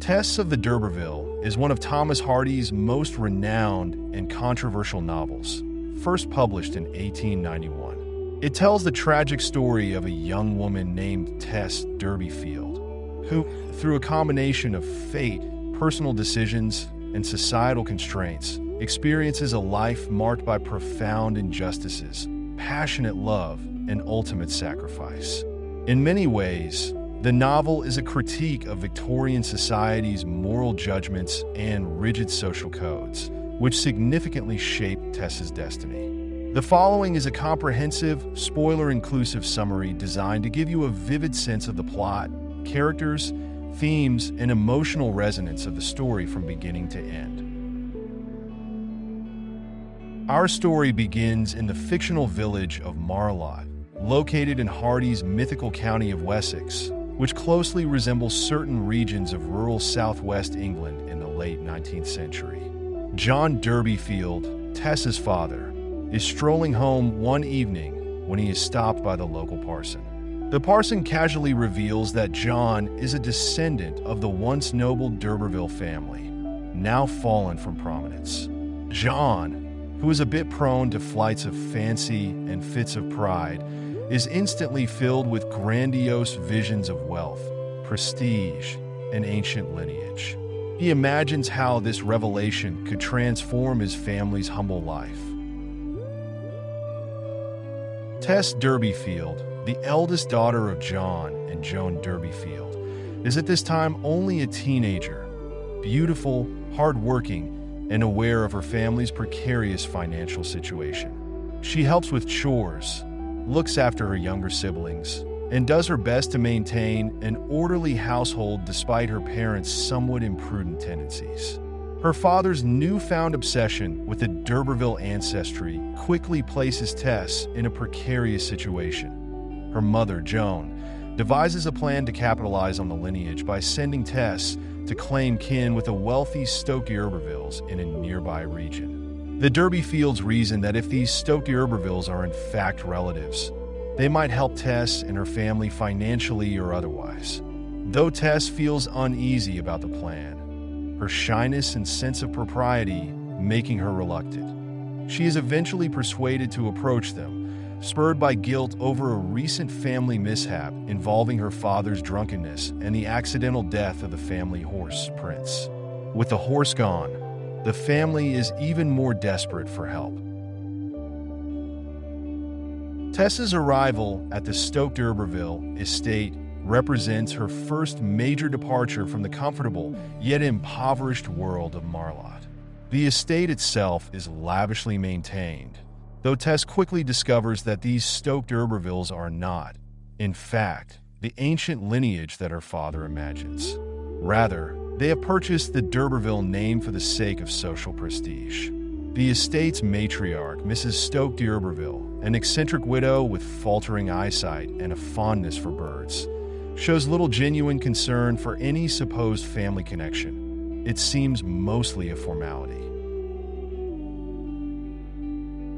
Tess of the d'Urberville is one of Thomas Hardy's most renowned and controversial novels, first published in 1891. It tells the tragic story of a young woman named Tess d'Urberville, who, through a combination of fate, personal decisions, and societal constraints, experiences a life marked by profound injustices, passionate love, and ultimate sacrifice. In many ways, the novel is a critique of Victorian society's moral judgments and rigid social codes, which significantly shaped Tess's destiny. The following is a comprehensive, spoiler-inclusive summary designed to give you a vivid sense of the plot, characters, themes, and emotional resonance of the story from beginning to end. Our story begins in the fictional village of Marlott, located in Hardy's mythical county of Wessex, which closely resembles certain regions of rural southwest England in the late 19th century. John d'Urberville, Tess's father, is strolling home one evening when he is stopped by the local parson. The parson casually reveals that John is a descendant of the once noble d'Urberville family, now fallen from prominence. John, who is a bit prone to flights of fancy and fits of pride, is instantly filled with grandiose visions of wealth, prestige, and ancient lineage. He imagines how this revelation could transform his family's humble life. Tess d'Urberville, the eldest daughter of John and Joan d'Urberville, is at this time only a teenager, beautiful, hardworking, and aware of her family's precarious financial situation. She helps with chores, looks after her younger siblings, and does her best to maintain an orderly household despite her parents' somewhat imprudent tendencies. Her father's newfound obsession with the d'Urberville ancestry quickly places Tess in a precarious situation. Her mother, Joan, devises a plan to capitalize on the lineage by sending Tess to claim kin with the wealthy Stoke-d'Urbervilles in a nearby region. The d'Urbervilles reason that if these Stoke-d'Urbervilles are in fact relatives, they might help Tess and her family financially or otherwise. Though Tess feels uneasy about the plan, her shyness and sense of propriety making her reluctant. She is eventually persuaded to approach them, spurred by guilt over a recent family mishap involving her father's drunkenness and the accidental death of the family horse, Prince. With the horse gone, the family is even more desperate for help. Tess's arrival at the Stoke-d'Urberville estate represents her first major departure from the comfortable yet impoverished world of Marlott. The estate itself is lavishly maintained, though Tess quickly discovers that these Stoke-d'Urbervilles are not, in fact, the ancient lineage that her father imagines. Rather, they have purchased the d'Urberville name for the sake of social prestige. The estate's matriarch, Mrs. Stoke-d'Urberville, an eccentric widow with faltering eyesight and a fondness for birds, shows little genuine concern for any supposed family connection. It seems mostly a formality.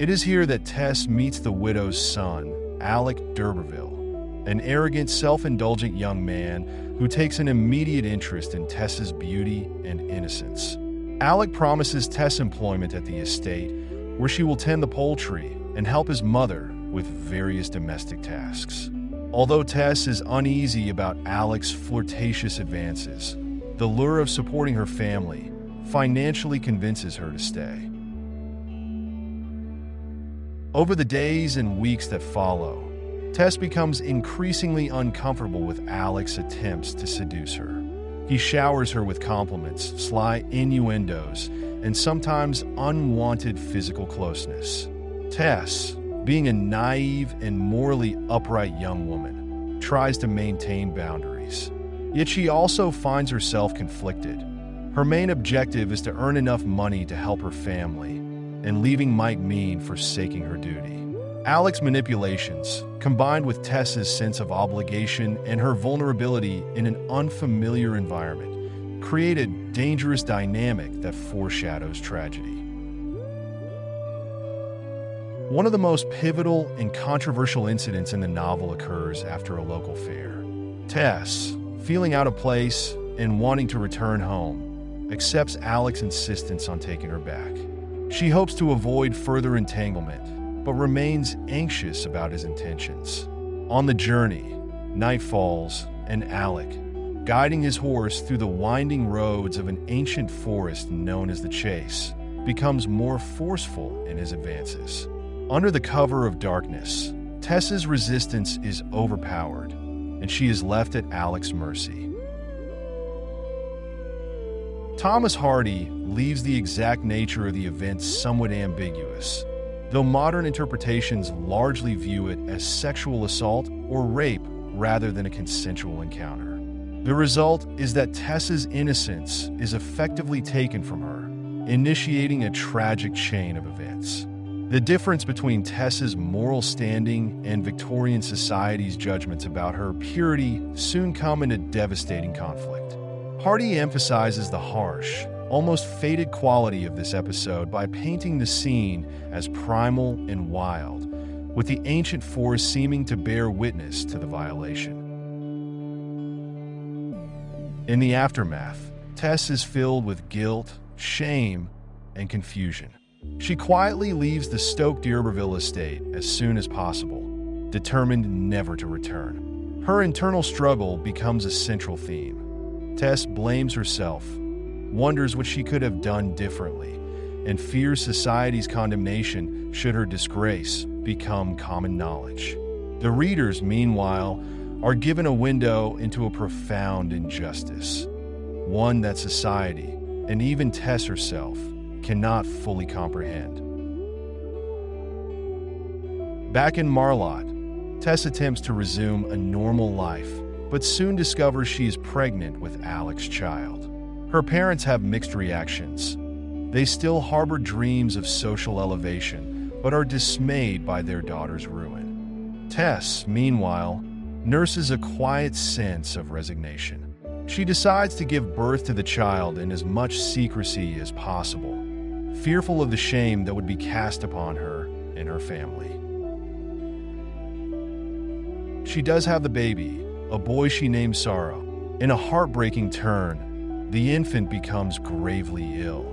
It is here that Tess meets the widow's son, Alec d'Urberville, an arrogant, self-indulgent young man who takes an immediate interest in Tess's beauty and innocence. Alec promises Tess employment at the estate, where she will tend the poultry and help his mother with various domestic tasks. Although Tess is uneasy about Alec's flirtatious advances, the lure of supporting her family financially convinces her to stay. Over the days and weeks that follow, Tess becomes increasingly uncomfortable with Alec's attempts to seduce her. He showers her with compliments, sly innuendos, and sometimes unwanted physical closeness. Tess, being a naive and morally upright young woman, tries to maintain boundaries. Yet she also finds herself conflicted. Her main objective is to earn enough money to help her family, and leaving might mean forsaking her duty. Alec's manipulations, combined with Tess's sense of obligation and her vulnerability in an unfamiliar environment, create a dangerous dynamic that foreshadows tragedy. One of the most pivotal and controversial incidents in the novel occurs after a local fair. Tess, feeling out of place and wanting to return home, accepts Alec's insistence on taking her back. She hopes to avoid further entanglement, but remains anxious about his intentions. On the journey, night falls, and Alec, guiding his horse through the winding roads of an ancient forest known as the Chase, becomes more forceful in his advances. Under the cover of darkness, Tess's resistance is overpowered, and she is left at Alec's mercy. Thomas Hardy leaves the exact nature of the events somewhat ambiguous, though modern interpretations largely view it as sexual assault or rape rather than a consensual encounter. The result is that Tess's innocence is effectively taken from her, initiating a tragic chain of events. The difference between Tess's moral standing and Victorian society's judgments about her purity soon come into devastating conflict. Hardy emphasizes the harsh, almost fated quality of this episode by painting the scene as primal and wild, with the ancient forest seeming to bear witness to the violation. In the aftermath, Tess is filled with guilt, shame, and confusion. She quietly leaves the Stoke-d'Urberville estate as soon as possible, determined never to return. Her internal struggle becomes a central theme. Tess blames herself, wonders what she could have done differently, and fears society's condemnation should her disgrace become common knowledge. The readers, meanwhile, are given a window into a profound injustice, one that society, and even Tess herself, cannot fully comprehend. Back in Marlott, Tess attempts to resume a normal life, but soon discovers she is pregnant with Alec's child. Her parents have mixed reactions. They still harbor dreams of social elevation, but are dismayed by their daughter's ruin. Tess, meanwhile, nurses a quiet sense of resignation. She decides to give birth to the child in as much secrecy as possible, fearful of the shame that would be cast upon her and her family. She does have the baby, a boy she names Sorrow. In a heartbreaking turn, the infant becomes gravely ill.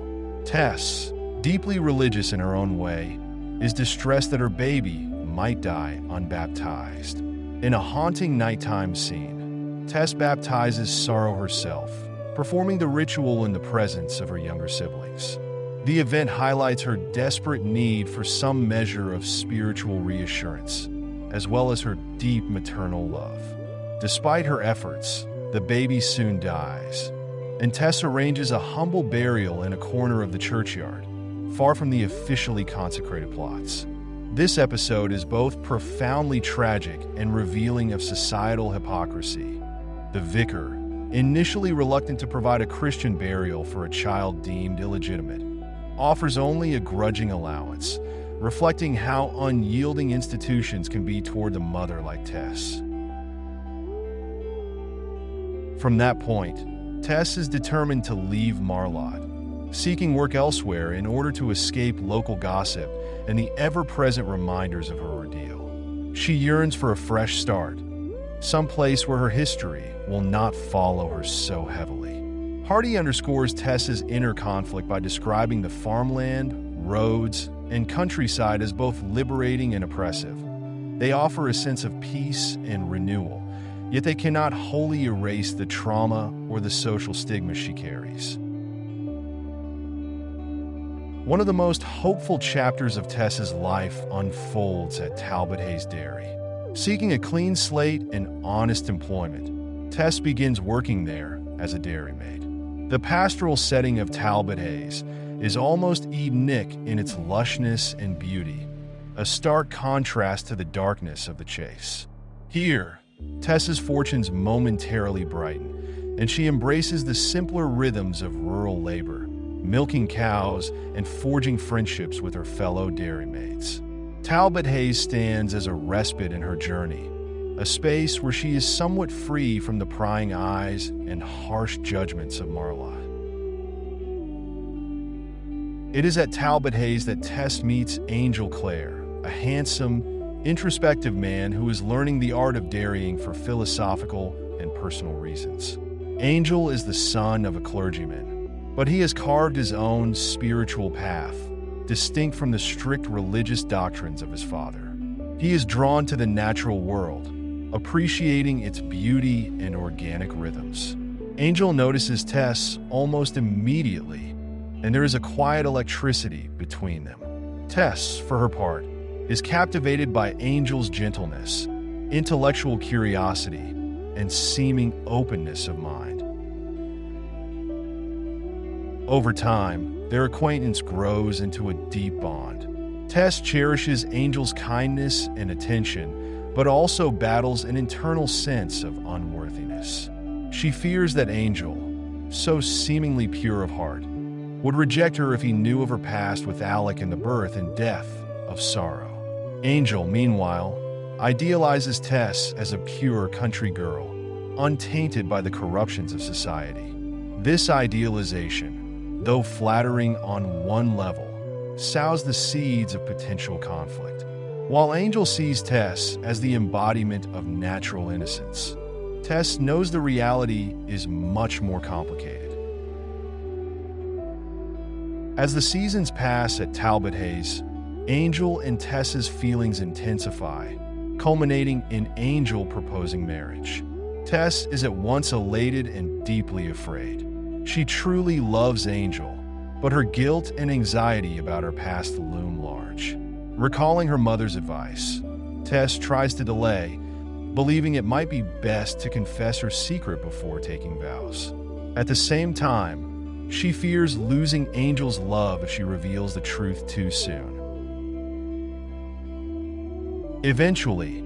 Tess, deeply religious in her own way, is distressed that her baby might die unbaptized. In a haunting nighttime scene, Tess baptizes Sorrow herself, performing the ritual in the presence of her younger siblings. The event highlights her desperate need for some measure of spiritual reassurance, as well as her deep maternal love. Despite her efforts, the baby soon dies, and Tess arranges a humble burial in a corner of the churchyard, far from the officially consecrated plots. This episode is both profoundly tragic and revealing of societal hypocrisy. The vicar, initially reluctant to provide a Christian burial for a child deemed illegitimate, offers only a grudging allowance, reflecting how unyielding institutions can be toward a mother like Tess. From that point, Tess is determined to leave Marlott, seeking work elsewhere in order to escape local gossip and the ever-present reminders of her ordeal. She yearns for a fresh start, some place where her history will not follow her so heavily. Hardy underscores Tess's inner conflict by describing the farmland, roads, and countryside as both liberating and oppressive. They offer a sense of peace and renewal, yet they cannot wholly erase the trauma or the social stigma she carries. One of the most hopeful chapters of Tess's life unfolds at Talbot Hayes Dairy. Seeking a clean slate and honest employment, Tess begins working there as a dairymaid. The pastoral setting of Talbot Hayes is almost Edenic in its lushness and beauty, a stark contrast to the darkness of the Chase. Here, Tess's fortunes momentarily brighten, and she embraces the simpler rhythms of rural labor, milking cows and forging friendships with her fellow dairymaids. Talbot Hayes stands as a respite in her journey, a space where she is somewhat free from the prying eyes and harsh judgments of Marlott. It is at Talbot Hayes that Tess meets Angel Clare, a handsome, introspective man who is learning the art of dairying for philosophical and personal reasons. Angel is the son of a clergyman, but he has carved his own spiritual path, distinct from the strict religious doctrines of his father. He is drawn to the natural world, appreciating its beauty and organic rhythms. Angel notices Tess almost immediately, and there is a quiet electricity between them. Tess, for her part, is captivated by Angel's gentleness, intellectual curiosity, and seeming openness of mind. Over time, their acquaintance grows into a deep bond. Tess cherishes Angel's kindness and attention, but also battles an internal sense of unworthiness. She fears that Angel, so seemingly pure of heart, would reject her if he knew of her past with Alec and the birth and death of Sorrow. Angel, meanwhile, idealizes Tess as a pure country girl, untainted by the corruptions of society. This idealization, though flattering on one level, sows the seeds of potential conflict. While Angel sees Tess as the embodiment of natural innocence, Tess knows the reality is much more complicated. As the seasons pass at Talbot Hayes, Angel and Tess's feelings intensify, culminating in Angel proposing marriage. Tess is at once elated and deeply afraid. She truly loves Angel, but her guilt and anxiety about her past loom large. Recalling her mother's advice, Tess tries to delay, believing it might be best to confess her secret before taking vows. At the same time, she fears losing Angel's love if she reveals the truth too soon. Eventually,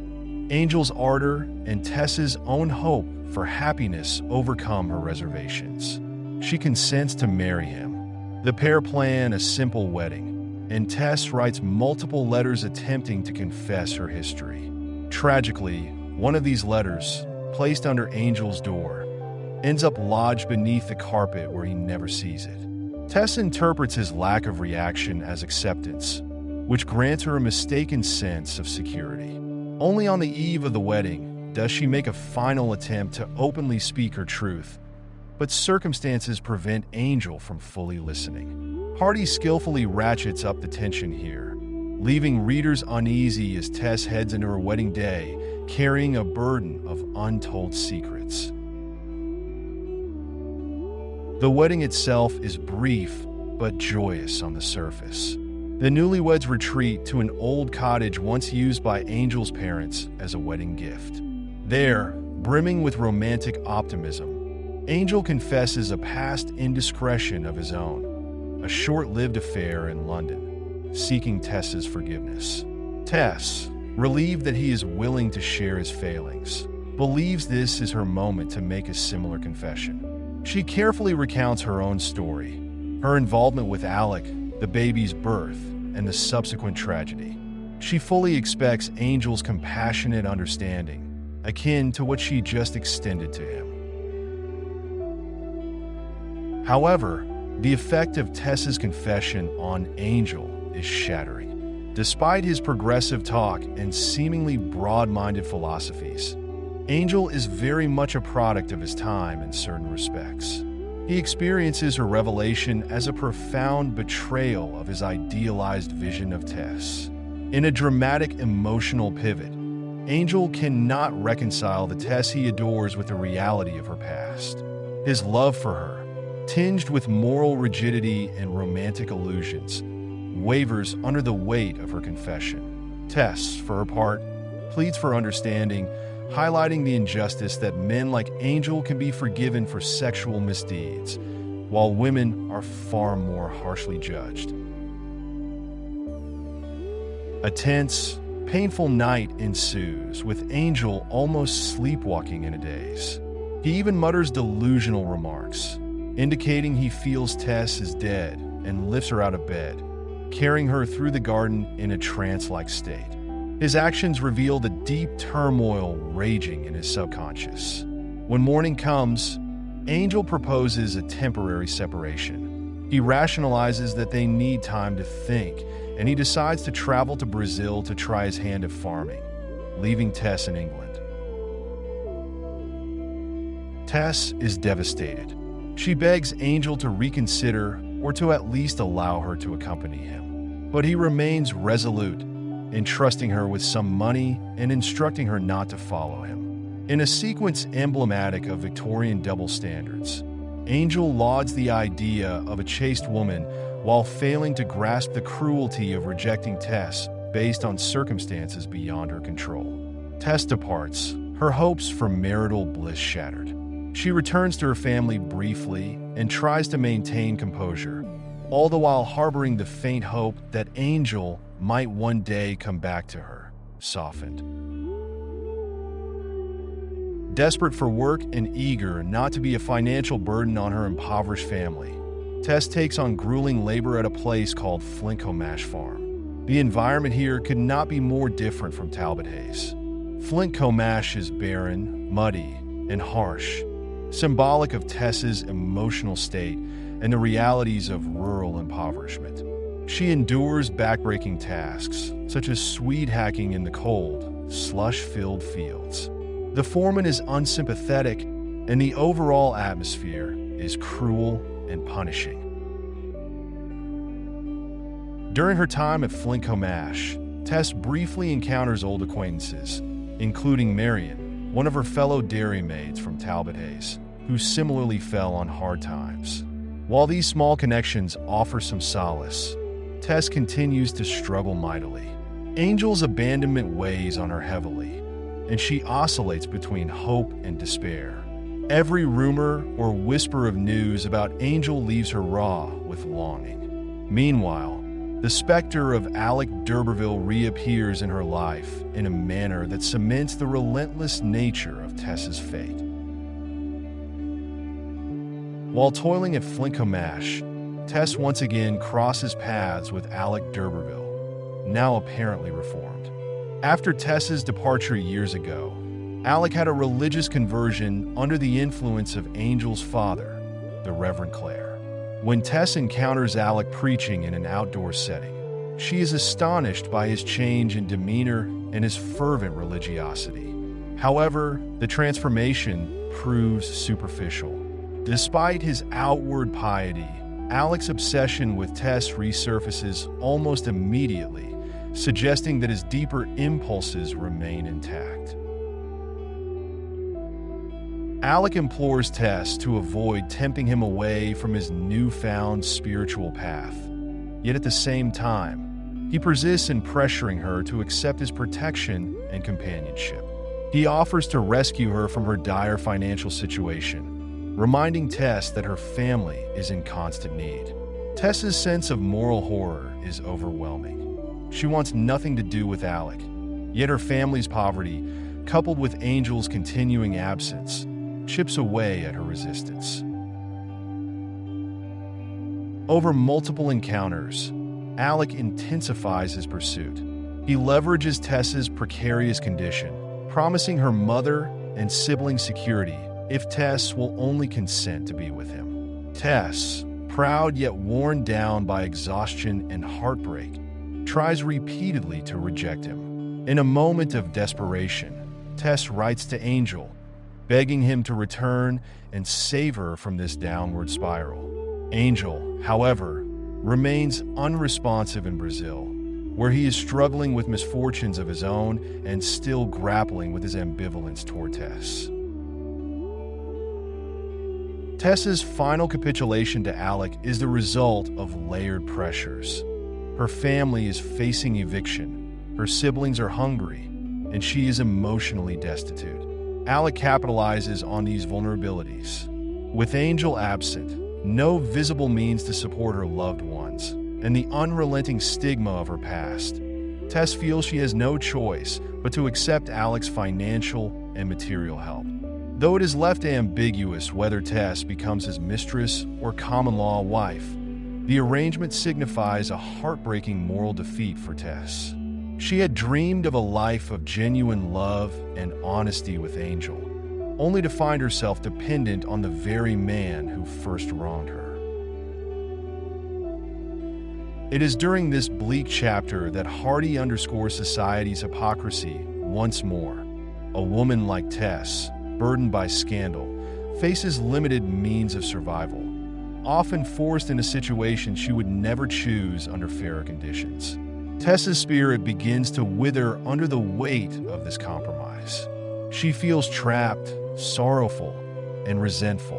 Angel's ardor and Tess's own hope for happiness overcome her reservations. She consents to marry him. The pair plan a simple wedding, and Tess writes multiple letters attempting to confess her history. Tragically, one of these letters, placed under Angel's door, ends up lodged beneath the carpet where he never sees it. Tess interprets his lack of reaction as acceptance, which grants her a mistaken sense of security. Only on the eve of the wedding does she make a final attempt to openly speak her truth, but circumstances prevent Angel from fully listening. Hardy skillfully ratchets up the tension here, leaving readers uneasy as Tess heads into her wedding day, carrying a burden of untold secrets. The wedding itself is brief but joyous on the surface. The newlyweds retreat to an old cottage once used by Angel's parents as a wedding gift. There, brimming with romantic optimism, Angel confesses a past indiscretion of his own, a short-lived affair in London, seeking Tess's forgiveness. Tess, relieved that he is willing to share his failings, believes this is her moment to make a similar confession. She carefully recounts her own story, her involvement with Alec, the baby's birth, and the subsequent tragedy. She fully expects Angel's compassionate understanding, akin to what she just extended to him. However, the effect of Tess's confession on Angel is shattering. Despite his progressive talk and seemingly broad-minded philosophies, Angel is very much a product of his time in certain respects. He experiences her revelation as a profound betrayal of his idealized vision of Tess. In a dramatic emotional pivot, Angel cannot reconcile the Tess he adores with the reality of her past. His love for her, tinged with moral rigidity and romantic illusions, wavers under the weight of her confession. Tess, for her part, pleads for understanding, highlighting the injustice that men like Angel can be forgiven for sexual misdeeds, while women are far more harshly judged. A tense, painful night ensues, with Angel almost sleepwalking in a daze. He even mutters delusional remarks, indicating he feels Tess is dead, and lifts her out of bed, carrying her through the garden in a trance-like state. His actions reveal the deep turmoil raging in his subconscious. When morning comes, Angel proposes a temporary separation. He rationalizes that they need time to think, and he decides to travel to Brazil to try his hand at farming, leaving Tess in England. Tess is devastated. She begs Angel to reconsider or to at least allow her to accompany him. But he remains resolute, entrusting her with some money and instructing her not to follow him. In a sequence emblematic of Victorian double standards, Angel lauds the idea of a chaste woman while failing to grasp the cruelty of rejecting Tess based on circumstances beyond her control. Tess departs, her hopes for marital bliss shattered. She returns to her family briefly and tries to maintain composure, all the while harboring the faint hope that Angel might one day come back to her, softened. Desperate for work and eager not to be a financial burden on her impoverished family, Tess takes on grueling labor at a place called Flintcomash Farm. The environment here could not be more different from Talbot Hayes. Flintcomash is barren, muddy, and harsh, symbolic of Tess's emotional state and the realities of rural impoverishment. She endures backbreaking tasks, such as Swede hacking in the cold, slush-filled fields. The foreman is unsympathetic, and the overall atmosphere is cruel and punishing. During her time at Flintcomash, Tess briefly encounters old acquaintances, including Marion, one of her fellow dairymaids from Talbot Hayes, who similarly fell on hard times. While these small connections offer some solace, Tess continues to struggle mightily. Angel's abandonment weighs on her heavily, and she oscillates between hope and despair. Every rumor or whisper of news about Angel leaves her raw with longing. Meanwhile, the specter of Alec d'Urberville reappears in her life in a manner that cements the relentless nature of Tess's fate. While toiling at Flintcomash, Tess once again crosses paths with Alec d'Urberville, now apparently reformed. After Tess's departure years ago, Alec had a religious conversion under the influence of Angel's father, the Reverend Clare. When Tess encounters Alec preaching in an outdoor setting, she is astonished by his change in demeanor and his fervent religiosity. However, the transformation proves superficial. Despite his outward piety, Alec's obsession with Tess resurfaces almost immediately, suggesting that his deeper impulses remain intact. Alec implores Tess to avoid tempting him away from his newfound spiritual path. Yet at the same time, he persists in pressuring her to accept his protection and companionship. He offers to rescue her from her dire financial situation, reminding Tess that her family is in constant need. Tess's sense of moral horror is overwhelming. She wants nothing to do with Alec, yet her family's poverty, coupled with Angel's continuing absence, chips away at her resistance. Over multiple encounters, Alec intensifies his pursuit. He leverages Tess's precarious condition, promising her mother and sibling security if Tess will only consent to be with him. Tess, proud yet worn down by exhaustion and heartbreak, tries repeatedly to reject him. In a moment of desperation, Tess writes to Angel, begging him to return and save her from this downward spiral. Angel, however, remains unresponsive in Brazil, where he is struggling with misfortunes of his own and still grappling with his ambivalence toward Tess. Tess's final capitulation to Alec is the result of layered pressures. Her family is facing eviction, her siblings are hungry, and she is emotionally destitute. Alec capitalizes on these vulnerabilities. With Angel absent, no visible means to support her loved ones, and the unrelenting stigma of her past, Tess feels she has no choice but to accept Alec's financial and material help. Though it is left ambiguous whether Tess becomes his mistress or common-law wife, the arrangement signifies a heartbreaking moral defeat for Tess. She had dreamed of a life of genuine love and honesty with Angel, only to find herself dependent on the very man who first wronged her. It is during this bleak chapter that Hardy underscores society's hypocrisy once more. A woman like Tess, burdened by scandal, faces limited means of survival, often forced into situations she would never choose under fairer conditions. Tess's spirit begins to wither under the weight of this compromise. She feels trapped, sorrowful, and resentful.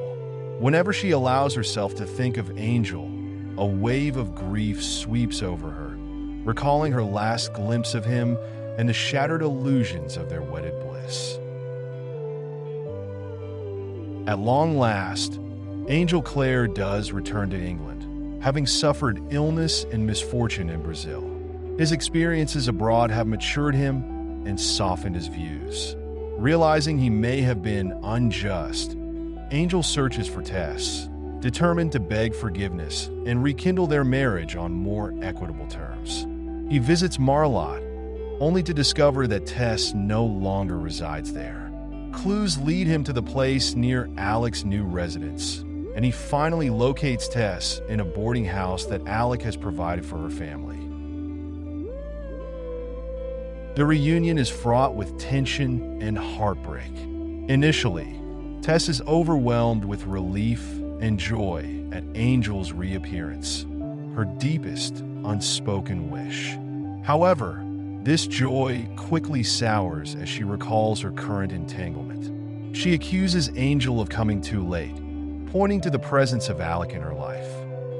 Whenever she allows herself to think of Angel, a wave of grief sweeps over her, recalling her last glimpse of him and the shattered illusions of their wedded bliss. At long last, Angel Clare does return to England, having suffered illness and misfortune in Brazil. His experiences abroad have matured him and softened his views. Realizing he may have been unjust, Angel searches for Tess, determined to beg forgiveness and rekindle their marriage on more equitable terms. He visits Marlott, only to discover that Tess no longer resides there. Clues lead him to the place near Alec's new residence, and he finally locates Tess in a boarding house that Alec has provided for her family. The reunion is fraught with tension and heartbreak. Initially, Tess is overwhelmed with relief and joy at Angel's reappearance, her deepest unspoken wish. However, this joy quickly sours as she recalls her current entanglement. She accuses Angel of coming too late, pointing to the presence of Alec in her life.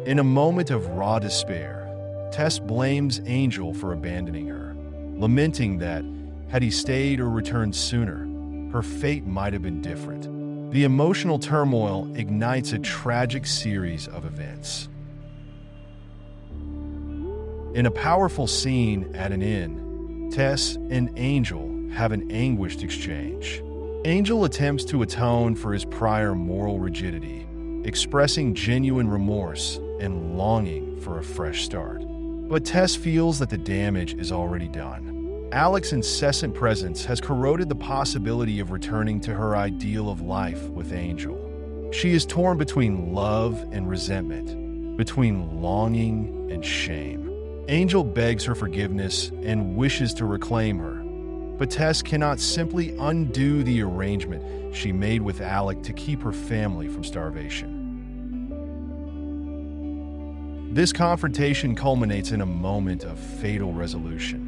In a moment of raw despair, Tess blames Angel for abandoning her, lamenting that, had he stayed or returned sooner, her fate might have been different. The emotional turmoil ignites a tragic series of events. In a powerful scene at an inn, Tess and Angel have an anguished exchange. Angel attempts to atone for his prior moral rigidity, expressing genuine remorse and longing for a fresh start. But Tess feels that the damage is already done. Alec's incessant presence has corroded the possibility of returning to her ideal of life with Angel. She is torn between love and resentment, between longing and shame. Angel begs her forgiveness and wishes to reclaim her, but Tess cannot simply undo the arrangement she made with Alec to keep her family from starvation. This confrontation culminates in a moment of fatal resolution.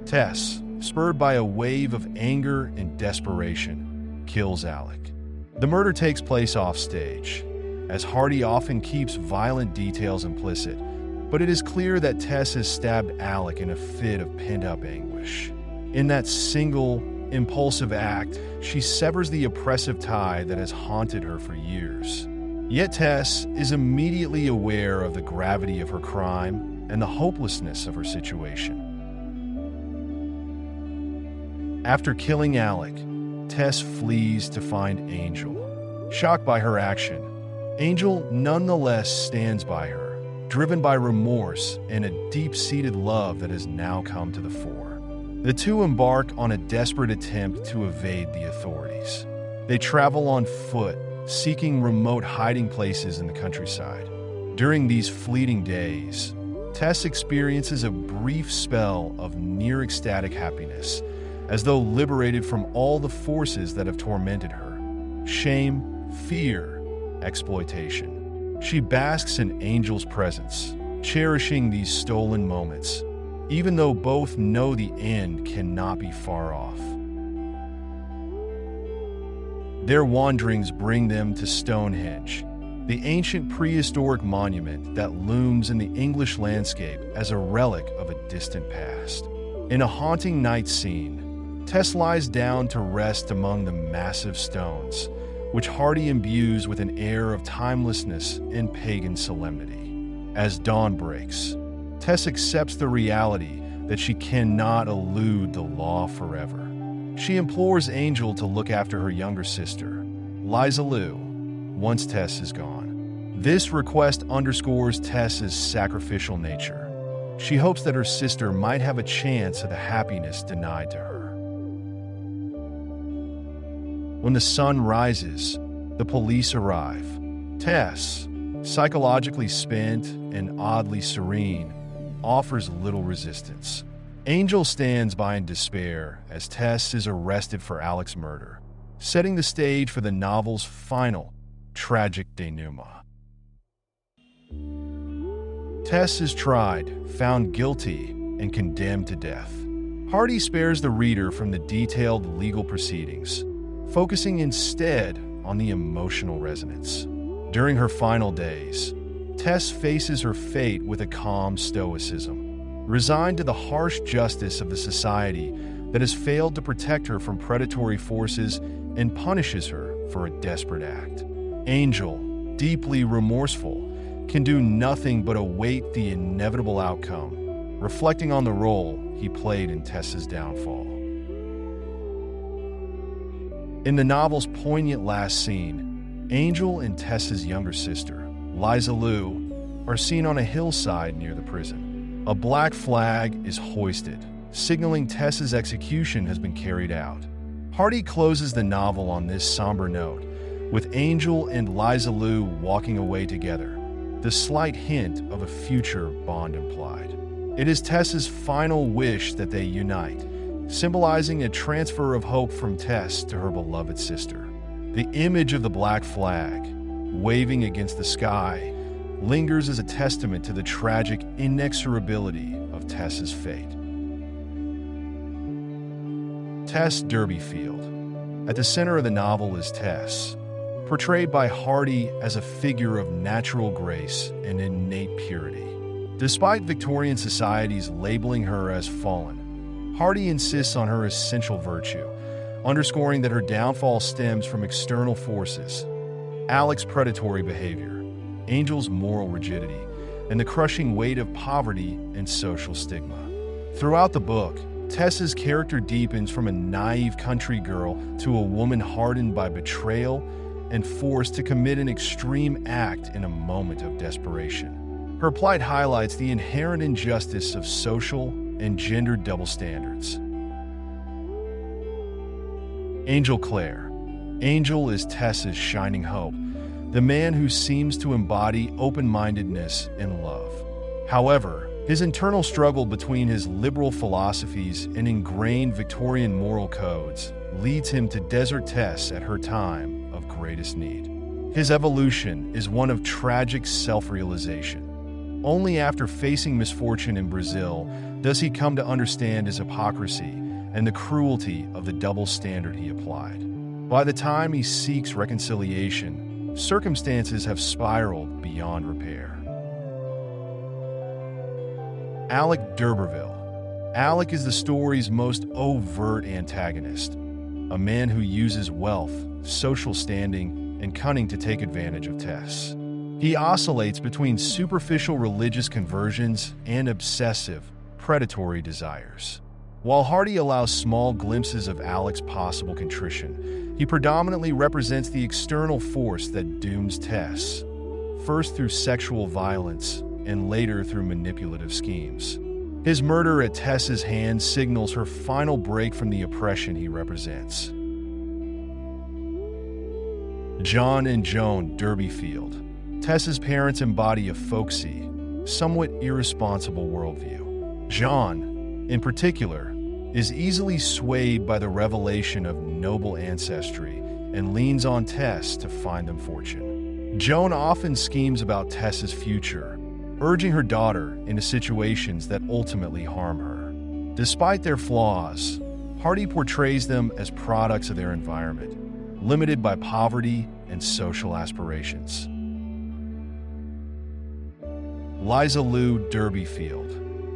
Tess, spurred by a wave of anger and desperation, kills Alec. The murder takes place offstage, as Hardy often keeps violent details implicit, but it is clear that Tess has stabbed Alec in a fit of pent-up anguish. In that single, impulsive act, she severs the oppressive tie that has haunted her for years. Yet Tess is immediately aware of the gravity of her crime and the hopelessness of her situation. After killing Alec, Tess flees to find Angel. Shocked by her action, Angel nonetheless stands by her, driven by remorse and a deep-seated love that has now come to the fore. The two embark on a desperate attempt to evade the authorities. They travel on foot, seeking remote hiding places in the countryside. During these fleeting days, Tess experiences a brief spell of near-ecstatic happiness, as though liberated from all the forces that have tormented her: shame, fear, exploitation. She basks in Angel's presence, cherishing these stolen moments, even though both know the end cannot be far off. Their wanderings bring them to Stonehenge, the ancient prehistoric monument that looms in the English landscape as a relic of a distant past. In a haunting night scene, Tess lies down to rest among the massive stones, which Hardy imbues with an air of timelessness and pagan solemnity. As dawn breaks, Tess accepts the reality that she cannot elude the law forever. She implores Angel to look after her younger sister, Liza Lou, once Tess is gone. This request underscores Tess's sacrificial nature. She hopes that her sister might have a chance at the happiness denied to her. When the sun rises, the police arrive. Tess, psychologically spent and oddly serene, offers little resistance. Angel stands by in despair as Tess is arrested for Alec's murder, setting the stage for the novel's final tragic denouement. Tess is tried, found guilty, and condemned to death. Hardy spares the reader from the detailed legal proceedings, focusing instead on the emotional resonance. During her final days, Tess faces her fate with a calm stoicism, resigned to the harsh justice of the society that has failed to protect her from predatory forces and punishes her for a desperate act. Angel, deeply remorseful, can do nothing but await the inevitable outcome, reflecting on the role he played in Tess's downfall. In the novel's poignant last scene, Angel and Tess's younger sister, Liza Lou, are seen on a hillside near the prison. A black flag is hoisted, signaling Tess's execution has been carried out. Hardy closes the novel on this somber note, with Angel and Liza Lou walking away together, the slight hint of a future bond implied. It is Tess's final wish that they unite, symbolizing a transfer of hope from Tess to her beloved sister. The image of the black flag, waving against the sky, lingers as a testament to the tragic inexorability of Tess's fate. Tess D'Urberville. At the center of the novel is Tess, portrayed by Hardy as a figure of natural grace and innate purity. Despite Victorian society's labeling her as fallen, Hardy insists on her essential virtue, underscoring that her downfall stems from external forces: Alec's predatory behavior, Angel's moral rigidity, and the crushing weight of poverty and social stigma. Throughout the book, Tess's character deepens from a naive country girl to a woman hardened by betrayal and forced to commit an extreme act in a moment of desperation. Her plight highlights the inherent injustice of social and gender double standards. Angel Clare. Angel is Tess's shining hope, the man who seems to embody open-mindedness and love. However, his internal struggle between his liberal philosophies and ingrained Victorian moral codes leads him to desert Tess at her time of greatest need. His evolution is one of tragic self-realization. Only after facing misfortune in Brazil does he come to understand his hypocrisy and the cruelty of the double standard he applied. By the time he seeks reconciliation, circumstances have spiraled beyond repair. Alec d'Urberville. Alec is the story's most overt antagonist, a man who uses wealth, social standing, and cunning to take advantage of Tess. He oscillates between superficial religious conversions and obsessive, predatory desires. While Hardy allows small glimpses of Alec's possible contrition, he predominantly represents the external force that dooms Tess, first through sexual violence and later through manipulative schemes. His murder at Tess's hands signals her final break from the oppression he represents. John and Joan D'Urberville. Tess's parents embody a folksy, somewhat irresponsible worldview. John, in particular, is easily swayed by the revelation of noble ancestry and leans on Tess to find them fortune. Joan often schemes about Tess's future, urging her daughter into situations that ultimately harm her. Despite their flaws, Hardy portrays them as products of their environment, limited by poverty and social aspirations. Liza Lou D'Urberville.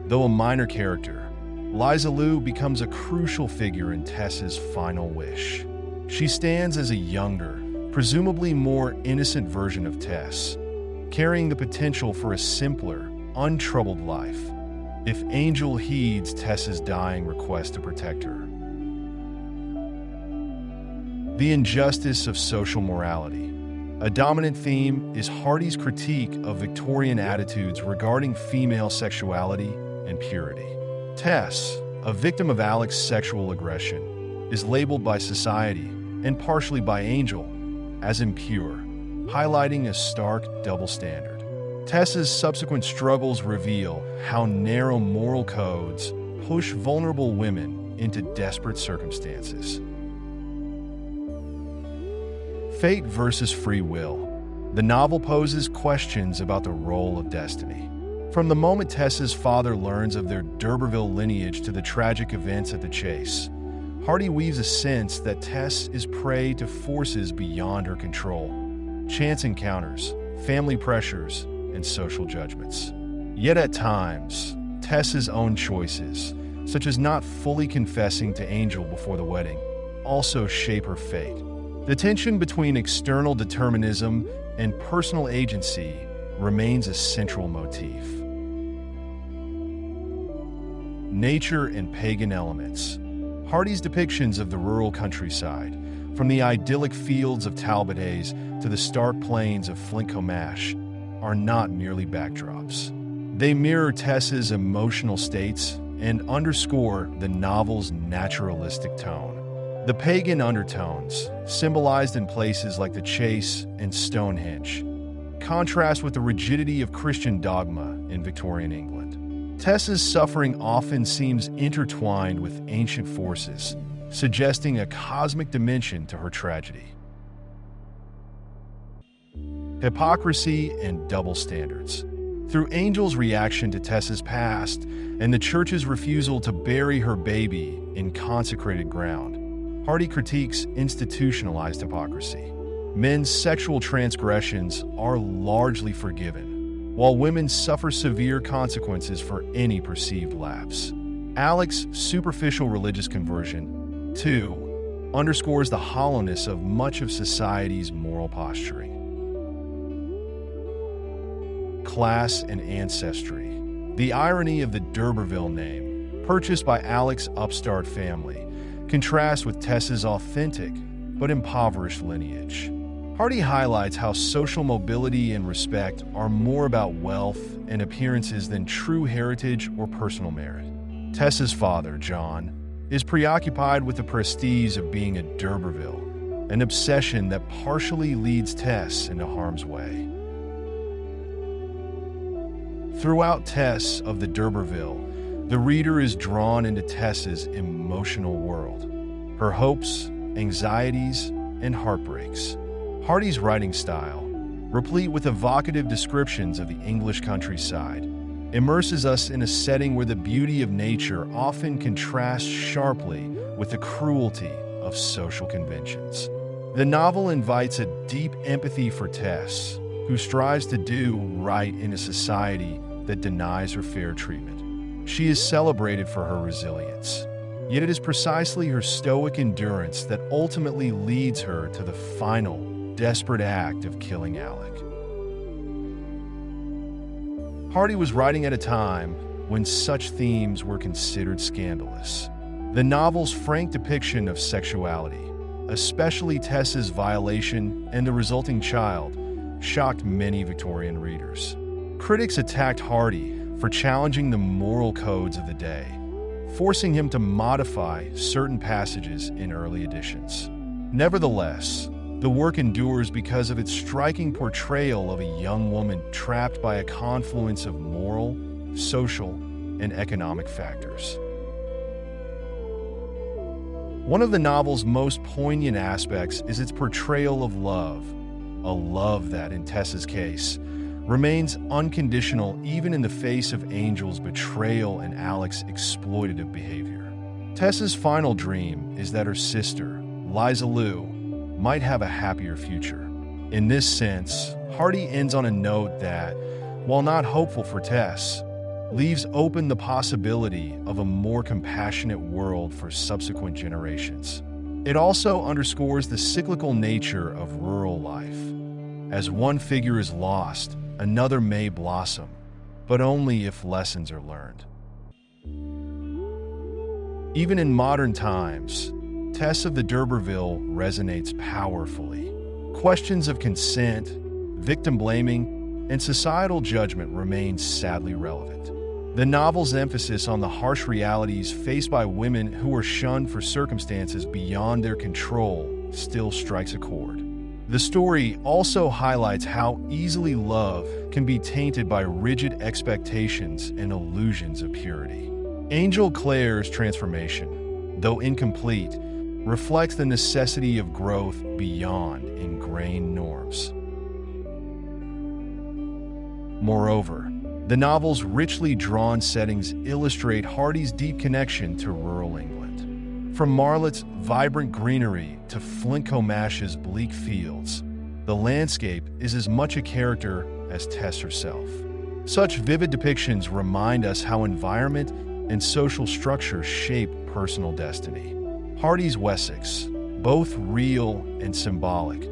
Though a minor character, Liza Lou becomes a crucial figure in Tess's final wish. She stands as a younger, presumably more innocent version of Tess, carrying the potential for a simpler, untroubled life, if Angel heeds Tess's dying request to protect her. The injustice of social morality. A dominant theme is Hardy's critique of Victorian attitudes regarding female sexuality and purity. Tess, a victim of Alec's sexual aggression, is labeled by society, and partially by Angel, as impure, highlighting a stark double standard. Tess's subsequent struggles reveal how narrow moral codes push vulnerable women into desperate circumstances. Fate versus free will. The novel poses questions about the role of destiny. From the moment Tess's father learns of their d'Urberville lineage to the tragic events at the chase, Hardy weaves a sense that Tess is prey to forces beyond her control: chance encounters, family pressures, and social judgments. Yet at times, Tess's own choices, such as not fully confessing to Angel before the wedding, also shape her fate. The tension between external determinism and personal agency remains a central motif. Nature and pagan elements. Hardy's depictions of the rural countryside, from the idyllic fields of Talbothays to the stark plains of Flintcomash, are not merely backdrops. They mirror Tess's emotional states and underscore the novel's naturalistic tone. The pagan undertones, symbolized in places like the Chase and Stonehenge, contrast with the rigidity of Christian dogma in Victorian England. Tess's suffering often seems intertwined with ancient forces, suggesting a cosmic dimension to her tragedy. Hypocrisy and double standards. Through Angel's reaction to Tess's past and the church's refusal to bury her baby in consecrated ground, Hardy critiques institutionalized hypocrisy. Men's sexual transgressions are largely forgiven, while women suffer severe consequences for any perceived lapse. Alec's superficial religious conversion, too, underscores the hollowness of much of society's moral posturing. Class and ancestry. The irony of the d'Urberville name, purchased by Alec's upstart family, contrasts with Tess's authentic but impoverished lineage. Hardy highlights how social mobility and respect are more about wealth and appearances than true heritage or personal merit. Tess's father, John, is preoccupied with the prestige of being a d'Urberville, an obsession that partially leads Tess into harm's way. Throughout Tess of the d'Urberville, the reader is drawn into Tess's emotional world, her hopes, anxieties, and heartbreaks. Hardy's writing style, replete with evocative descriptions of the English countryside, immerses us in a setting where the beauty of nature often contrasts sharply with the cruelty of social conventions. The novel invites a deep empathy for Tess, who strives to do right in a society that denies her fair treatment. She is celebrated for her resilience, yet it is precisely her stoic endurance that ultimately leads her to the final, desperate act of killing Alec. Hardy was writing at a time when such themes were considered scandalous. The novel's frank depiction of sexuality, especially Tess's violation and the resulting child, shocked many Victorian readers. Critics attacked Hardy for challenging the moral codes of the day, forcing him to modify certain passages in early editions. Nevertheless, the work endures because of its striking portrayal of a young woman trapped by a confluence of moral, social, and economic factors. One of the novel's most poignant aspects is its portrayal of love, a love that, in Tess's case, remains unconditional even in the face of Angel's betrayal and Alec's exploitative behavior. Tess's final dream is that her sister, Liza Lou, might have a happier future. In this sense, Hardy ends on a note that, while not hopeful for Tess, leaves open the possibility of a more compassionate world for subsequent generations. It also underscores the cyclical nature of rural life. As one figure is lost, another may blossom, but only if lessons are learned. Even in modern times, Tess of the d'Urberville resonates powerfully. Questions of consent, victim blaming, and societal judgment remain sadly relevant. The novel's emphasis on the harsh realities faced by women who are shunned for circumstances beyond their control still strikes a chord. The story also highlights how easily love can be tainted by rigid expectations and illusions of purity. Angel Claire's transformation, though incomplete, reflects the necessity of growth beyond ingrained norms. Moreover, the novel's richly drawn settings illustrate Hardy's deep connection to rural England. From Marlot's vibrant greenery to Flintcomash's bleak fields, the landscape is as much a character as Tess herself. Such vivid depictions remind us how environment and social structure shape personal destiny. Hardy's Wessex, both real and symbolic,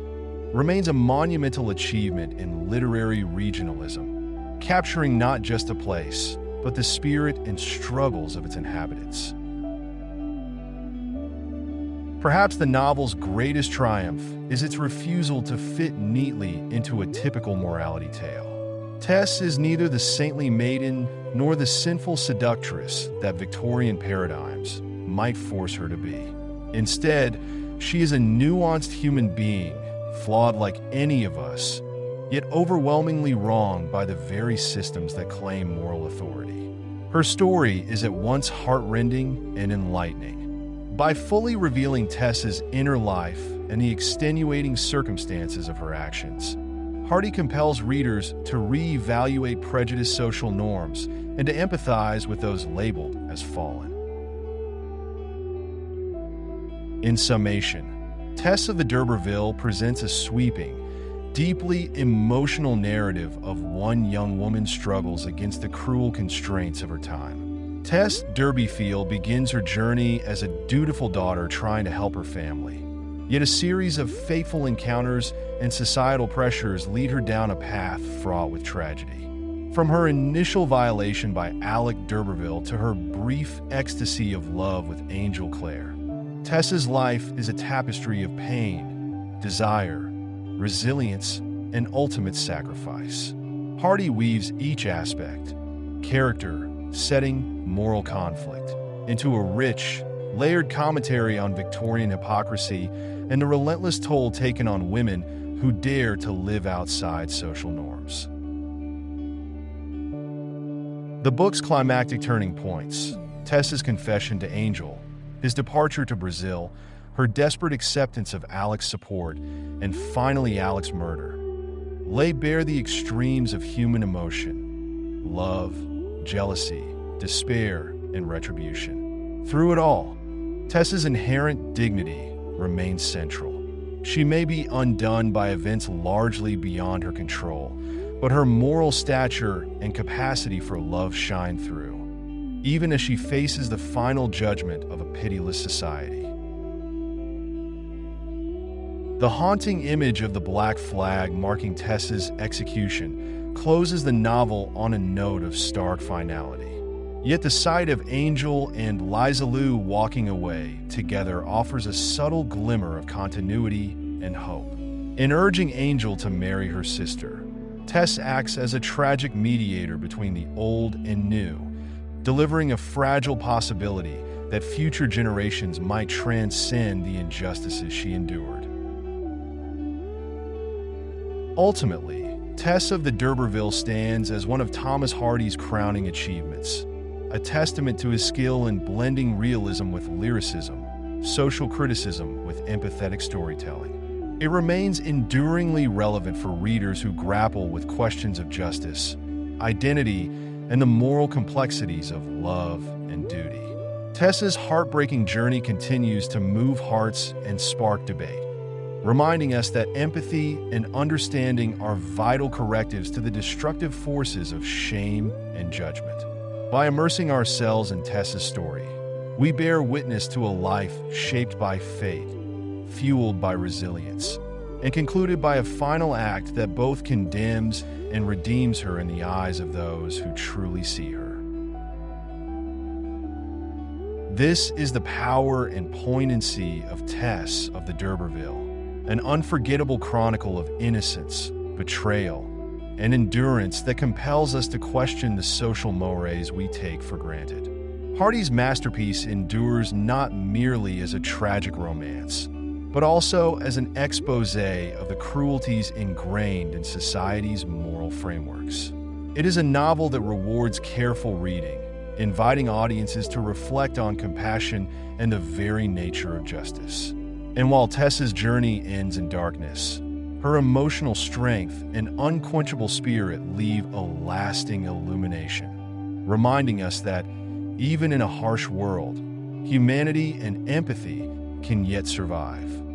remains a monumental achievement in literary regionalism, capturing not just a place, but the spirit and struggles of its inhabitants. Perhaps the novel's greatest triumph is its refusal to fit neatly into a typical morality tale. Tess is neither the saintly maiden nor the sinful seductress that Victorian paradigms might force her to be. Instead, she is a nuanced human being, flawed like any of us, yet overwhelmingly wronged by the very systems that claim moral authority. Her story is at once heartrending and enlightening. By fully revealing Tess's inner life and the extenuating circumstances of her actions, Hardy compels readers to re-evaluate prejudiced social norms and to empathize with those labeled as fallen. In summation, Tess of the d'Urberville presents a sweeping, deeply emotional narrative of one young woman's struggles against the cruel constraints of her time. Tess d'Urberville begins her journey as a dutiful daughter trying to help her family. Yet a series of fateful encounters and societal pressures lead her down a path fraught with tragedy. From her initial violation by Alec d'Urberville to her brief ecstasy of love with Angel Clare, Tess's life is a tapestry of pain, desire, resilience, and ultimate sacrifice. Hardy weaves each aspect, character, setting, moral conflict, into a rich, layered commentary on Victorian hypocrisy and the relentless toll taken on women who dare to live outside social norms. The book's climactic turning points, Tess's confession to Angel, his departure to Brazil, her desperate acceptance of Alec's support, and finally Alec's murder, lay bare the extremes of human emotion: love, jealousy, despair, and retribution. Through it all, Tess's inherent dignity remains central. She may be undone by events largely beyond her control, but her moral stature and capacity for love shine through, even as she faces the final judgment of a pitiless society. The haunting image of the black flag marking Tess's execution closes the novel on a note of stark finality. Yet the sight of Angel and Liza Lou walking away together offers a subtle glimmer of continuity and hope. In urging Angel to marry her sister, Tess acts as a tragic mediator between the old and new, delivering a fragile possibility that future generations might transcend the injustices she endured. Ultimately, Tess of the d'Urberville stands as one of Thomas Hardy's crowning achievements, a testament to his skill in blending realism with lyricism, social criticism with empathetic storytelling. It remains enduringly relevant for readers who grapple with questions of justice, identity, and the moral complexities of love and duty. Tess's heartbreaking journey continues to move hearts and spark debate, reminding us that empathy and understanding are vital correctives to the destructive forces of shame and judgment. By immersing ourselves in Tess's story, we bear witness to a life shaped by fate, fueled by resilience, and concluded by a final act that both condemns and redeems her in the eyes of those who truly see her. This is the power and poignancy of Tess of the d'Urberville, an unforgettable chronicle of innocence, betrayal, and endurance that compels us to question the social mores we take for granted. Hardy's masterpiece endures not merely as a tragic romance, but also as an exposé of the cruelties ingrained in society's moral frameworks. It is a novel that rewards careful reading, inviting audiences to reflect on compassion and the very nature of justice. And while Tess's journey ends in darkness, Her emotional strength and unquenchable spirit leave a lasting illumination, reminding us that even in a harsh world, humanity and empathy can yet survive.